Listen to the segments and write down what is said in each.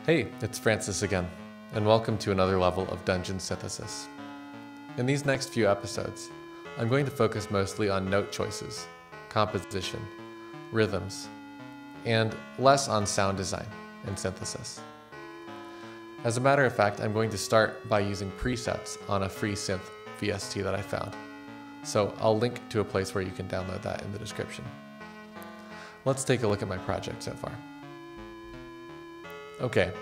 Hey, it's Francis again, and welcome to another level of Dungeon Synthesis. In these next few episodes, I'm going to focus mostly on note choices, composition, rhythms, and less on sound design and synthesis. As a matter of fact, I'm going to start by using presets on a free synth VST that I found, so I'll link to a place where you can download that in the description. Let's take a look at my project so far. Okay,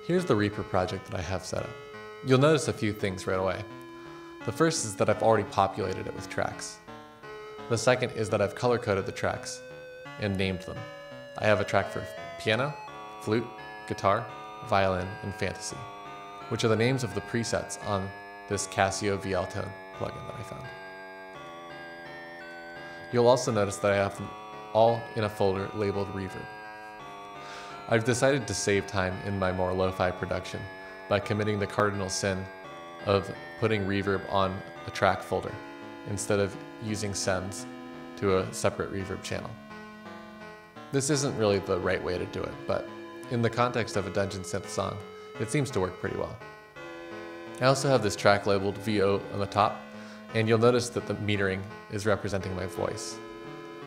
here's the Reaper project that I have set up. You'll notice a few things right away. The first is that I've already populated it with tracks. The second is that I've color-coded the tracks and named them. I have a track for piano, flute, guitar, violin, and fantasy, which are the names of the presets on this Casio VL Tone plugin that I found. You'll also notice that I have them all in a folder labeled Reverb. I've decided to save time in my more lo-fi production by committing the cardinal sin of putting reverb on a track folder instead of using sends to a separate reverb channel. This isn't really the right way to do it, but in the context of a Dungeon Synth song, it seems to work pretty well. I also have this track labeled VO on the top, and you'll notice that the metering is representing my voice.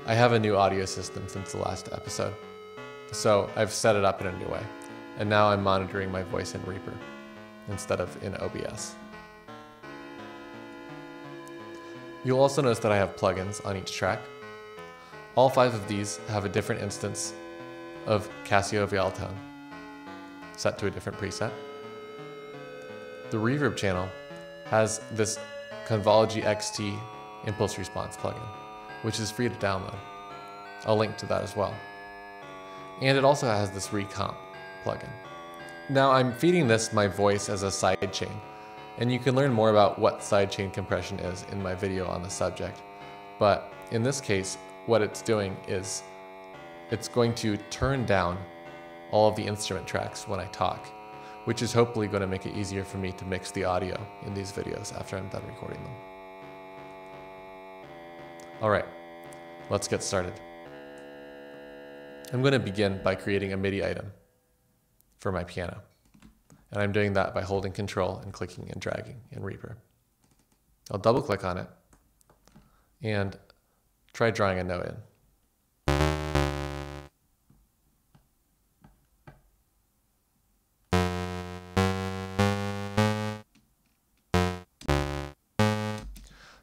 I have a new audio system since the last episode, so I've set it up in a new way, and now I'm monitoring my voice in Reaper instead of in OBS. You'll also notice that I have plugins on each track. All 5 of these have a different instance of Casio VL Tone set to a different preset. The Reverb channel has this Convology XT impulse response plugin, which is free to download. I'll link to that as well. And it also has this Recomp plugin. Now I'm feeding this my voice as a sidechain, and you can learn more about what sidechain compression is in my video on the subject. But in this case, what it's doing is it's going to turn down all of the instrument tracks when I talk, which is hopefully going to make it easier for me to mix the audio in these videos after I'm done recording them. All right, let's get started. I'm going to begin by creating a MIDI item for my piano. And I'm doing that by holding Control and clicking and dragging in Reaper. I'll double click on it and try drawing a note in.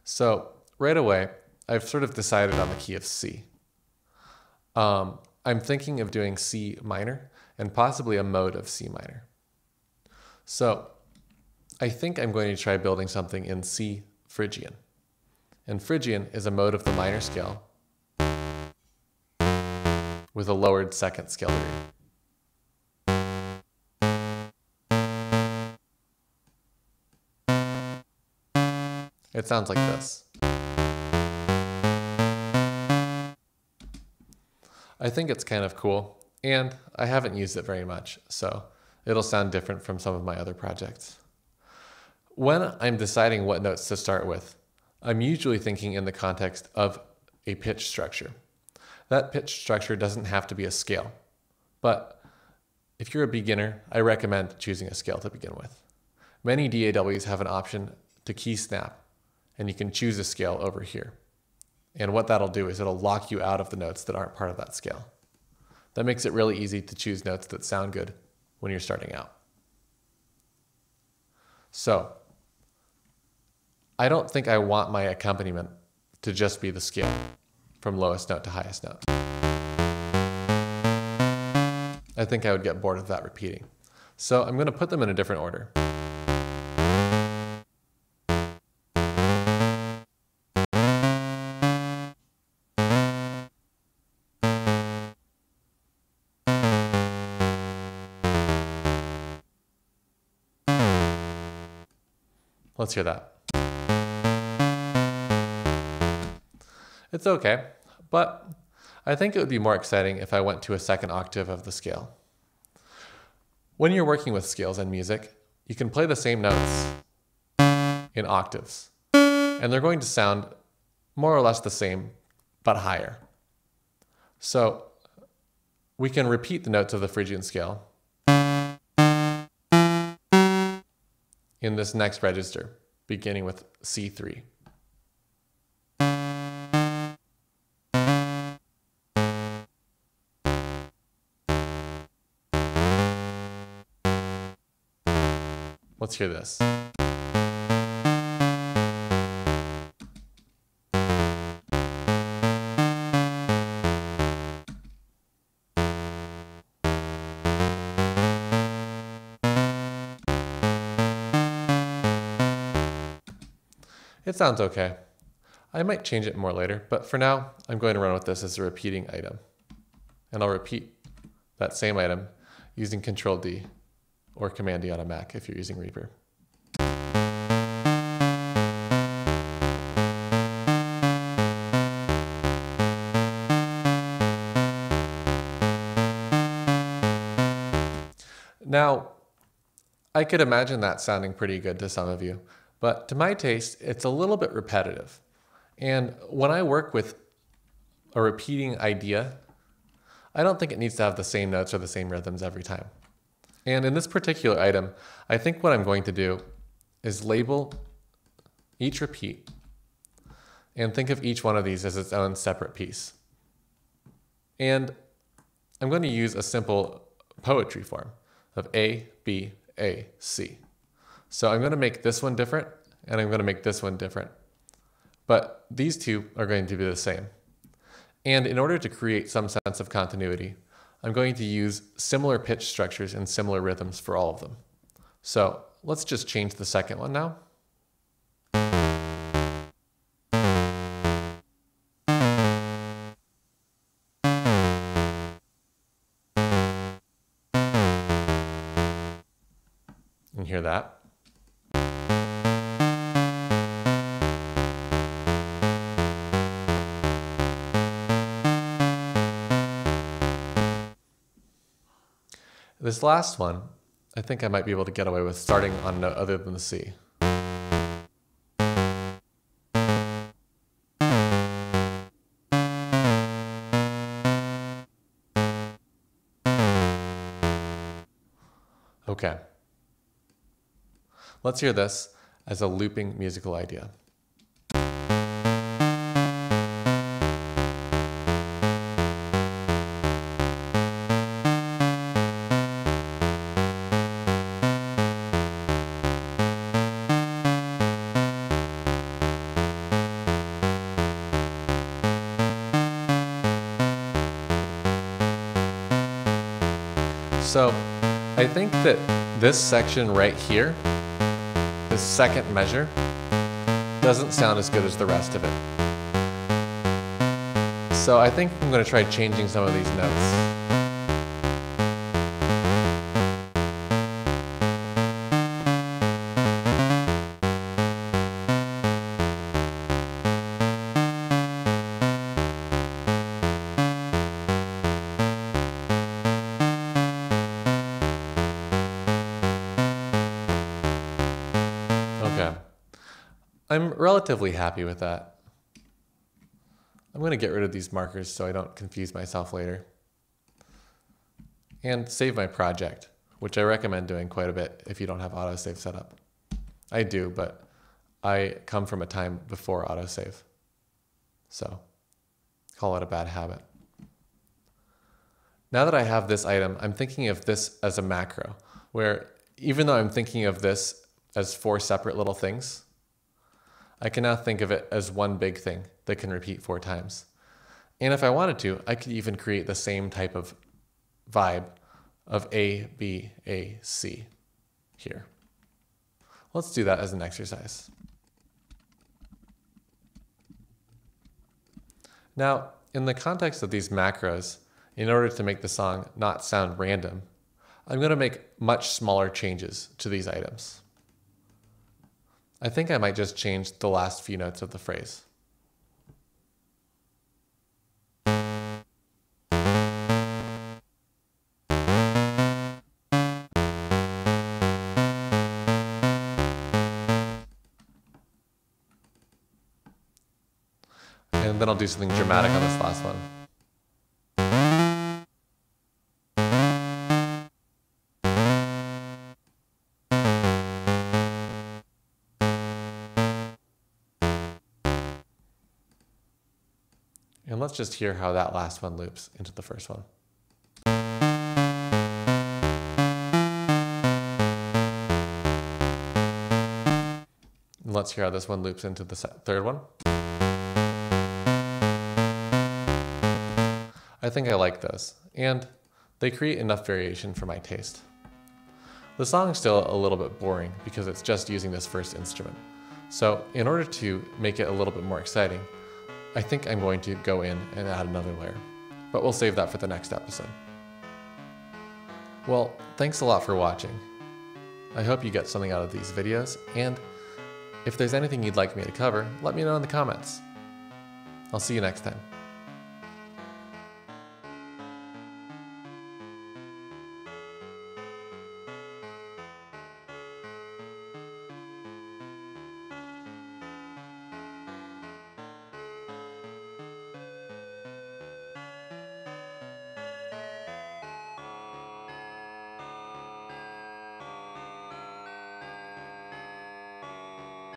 So right away, I've sort of decided on the key of C. I'm thinking of doing C minor and possibly a mode of C minor. So I think I'm going to try building something in C Phrygian. And Phrygian is a mode of the minor scale with a lowered second scale degree. It sounds like this. I think it's kind of cool, and I haven't used it very much, so it'll sound different from some of my other projects. When I'm deciding what notes to start with, I'm usually thinking in the context of a pitch structure. That pitch structure doesn't have to be a scale, but if you're a beginner, I recommend choosing a scale to begin with. Many DAWs have an option to key snap, and you can choose a scale over here. And what that'll do is it'll lock you out of the notes that aren't part of that scale. That makes it really easy to choose notes that sound good when you're starting out. So, I don't think I want my accompaniment to just be the scale from lowest note to highest note. I think I would get bored of that repeating. So I'm going to put them in a different order. Let's hear that. It's okay, but I think it would be more exciting if I went to a second octave of the scale. When you're working with scales in music, you can play the same notes in octaves, and they're going to sound more or less the same, but higher. So we can repeat the notes of the Phrygian scale, in this next register, beginning with C3. Let's hear this. It sounds okay. I might change it more later, but for now, I'm going to run with this as a repeating item. And I'll repeat that same item using Control D or Command D on a Mac if you're using Reaper. Now, I could imagine that sounding pretty good to some of you, but to my taste, it's a little bit repetitive. And when I work with a repeating idea, I don't think it needs to have the same notes or the same rhythms every time. And in this particular item, I think what I'm going to do is label each repeat and think of each one of these as its own separate piece. And I'm going to use a simple poetry form of A, B, A, C. So I'm going to make this one different, and I'm going to make this one different. But these two are going to be the same. And in order to create some sense of continuity, I'm going to use similar pitch structures and similar rhythms for all of them. So let's just change the second one now. And hear that. This last one, I think I might be able to get away with starting on a note other than the C. Okay. Let's hear this as a looping musical idea. So I think that this section right here, this second measure, doesn't sound as good as the rest of it. So I think I'm going to try changing some of these notes. Okay. I'm relatively happy with that. I'm going to get rid of these markers so I don't confuse myself later. And save my project, which I recommend doing quite a bit if you don't have autosave set up. I do, but I come from a time before autosave. So call it a bad habit. Now that I have this item, I'm thinking of this as a macro, where even though I'm thinking of this as 4 separate little things, I can now think of it as one big thing that can repeat 4 times. And if I wanted to, I could even create the same type of vibe of A, B, A, C here. Let's do that as an exercise. Now, in the context of these macros, in order to make the song not sound random, I'm going to make much smaller changes to these items. I think I might just change the last few notes of the phrase. And then I'll do something dramatic on this last one. And let's just hear how that last one loops into the first one. And let's hear how this one loops into the third one. I think I like those, and they create enough variation for my taste. The song's still a little bit boring because it's just using this first instrument. So in order to make it a little bit more exciting, I think I'm going to go in and add another layer, but we'll save that for the next episode. Well, thanks a lot for watching. I hope you get something out of these videos, and if there's anything you'd like me to cover, let me know in the comments. I'll see you next time.